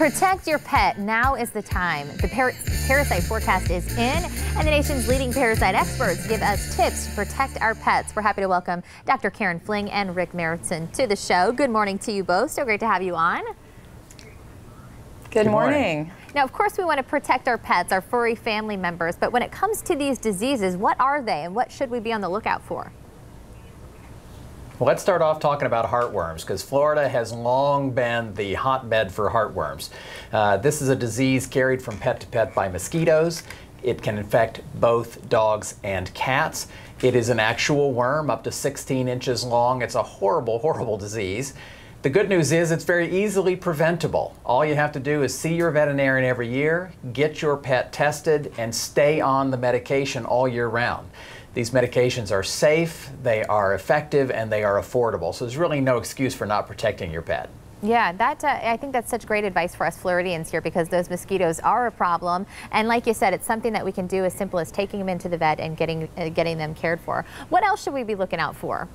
Protect your pet. Now is the time. The Parasite Forecast is in, and the nation's leading parasite experts give us tips to protect our pets. We're happy to welcome Dr. Karen Fling and Rick Merrittson to the show. Good morning to you both. So great to have you on. Good morning. Now, of course, we want to protect our pets, our furry family members, but when it comes to these diseases, what are they and what should we be on the lookout for? Well, let's start off talking about heartworms, because Florida has long been the hotbed for heartworms. This is a disease carried from pet to pet by mosquitoes. It can infect both dogs and cats. It is an actual worm up to 16 inches long. It's a horrible, horrible disease. The good news is it's very easily preventable. All you have to do is see your veterinarian every year, get your pet tested, and stay on the medication all year round. These medications are safe, they are effective, and they are affordable. So there's really no excuse for not protecting your pet. Yeah, I think that's such great advice for us Floridians here, because those mosquitoes are a problem. And like you said, it's something that we can do as simple as taking them into the vet and getting them cared for. What else should we be looking out for?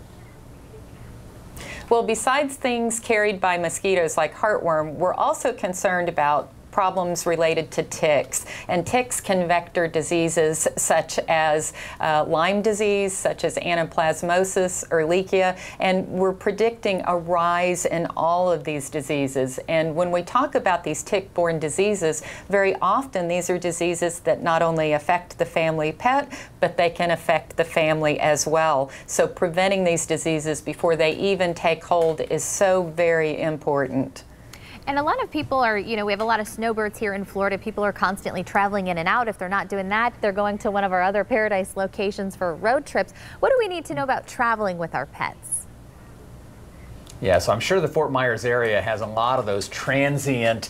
Well, besides things carried by mosquitoes like heartworm, we're also concerned about problems related to ticks. And ticks can vector diseases such as Lyme disease, such as anaplasmosis, Ehrlichia, and we're predicting a rise in all of these diseases. And when we talk about these tick-borne diseases, very often these are diseases that not only affect the family pet, but they can affect the family as well. So preventing these diseases before they even take hold is so very important. And a lot of people are, we have a lot of snowbirds here in Florida. People are constantly traveling in and out. If they're not doing that, they're going to one of our other paradise locations for road trips. What do we need to know about traveling with our pets? Yeah, so I'm sure the Fort Myers area has a lot of those transient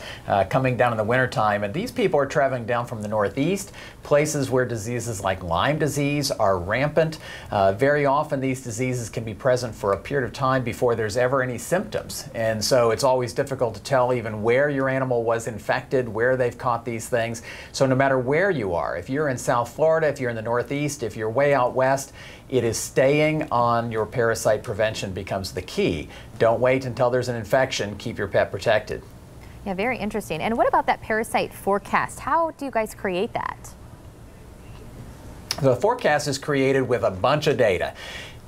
coming down in the wintertime, and these people are traveling down from the Northeast, places where diseases like Lyme disease are rampant. Very often these diseases can be present for a period of time before there's ever any symptoms, and so it's always difficult to tell even where your animal was infected, where they've caught these things. So no matter where you are, if you're in South Florida, if you're in the Northeast, if you're way out west, it is staying on your parasite prevention becomes the key. Don't wait until there's an infection. Keep your pet protected. Yeah, very interesting. And what about that parasite forecast? How do you guys create that? The forecast is created with a bunch of data.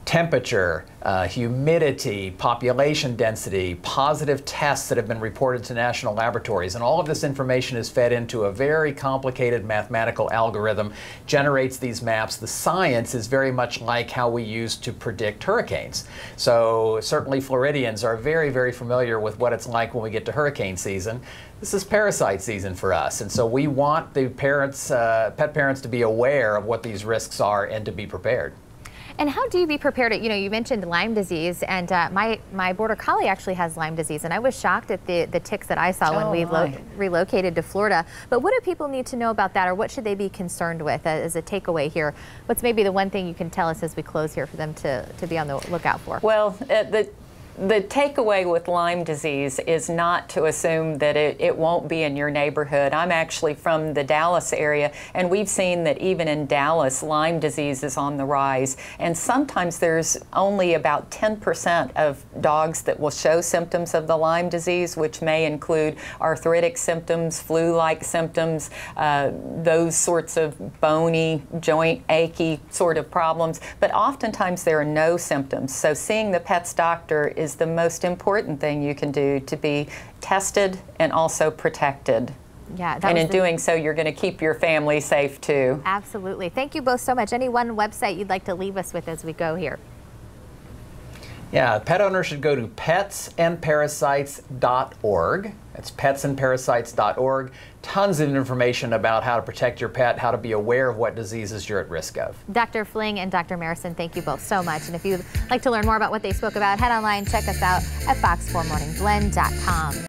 Temperature, humidity, population density, positive tests that have been reported to national laboratories, and all of this information is fed into a very complicated mathematical algorithm, generates these maps. The science is very much like how we use to predict hurricanes. So certainly Floridians are very, very familiar with what it's like when we get to hurricane season. This is parasite season for us, and so we want the parents, pet parents to be aware of what these risks are and to be prepared. And how do you be prepared? You mentioned Lyme disease, and my border collie actually has Lyme disease, and I was shocked at the ticks that I saw when we relocated to Florida. But what do people need to know about that, or what should they be concerned with as a takeaway here? What's maybe the one thing you can tell us as we close here for them to be on the lookout for? Well, the takeaway with Lyme disease is not to assume that it won't be in your neighborhood. I'm actually from the Dallas area, and we've seen that even in Dallas, Lyme disease is on the rise. And sometimes there's only about 10% of dogs that will show symptoms of the Lyme disease, which may include arthritic symptoms, flu-like symptoms, those sorts of bony, joint achy sort of problems. But oftentimes there are no symptoms. So seeing the pet's doctor is the most important thing you can do to be tested and also protected. Yeah, and in doing so, you're going to keep your family safe too. Absolutely. Thank you both so much. Any one website you'd like to leave us with as we go here? Yeah, pet owners should go to petsandparasites.org. That's petsandparasites.org. Tons of information about how to protect your pet, how to be aware of what diseases you're at risk of. Dr. Fling and Dr. Merrittson, thank you both so much. And if you'd like to learn more about what they spoke about, head online, check us out at fox4morningblend.com.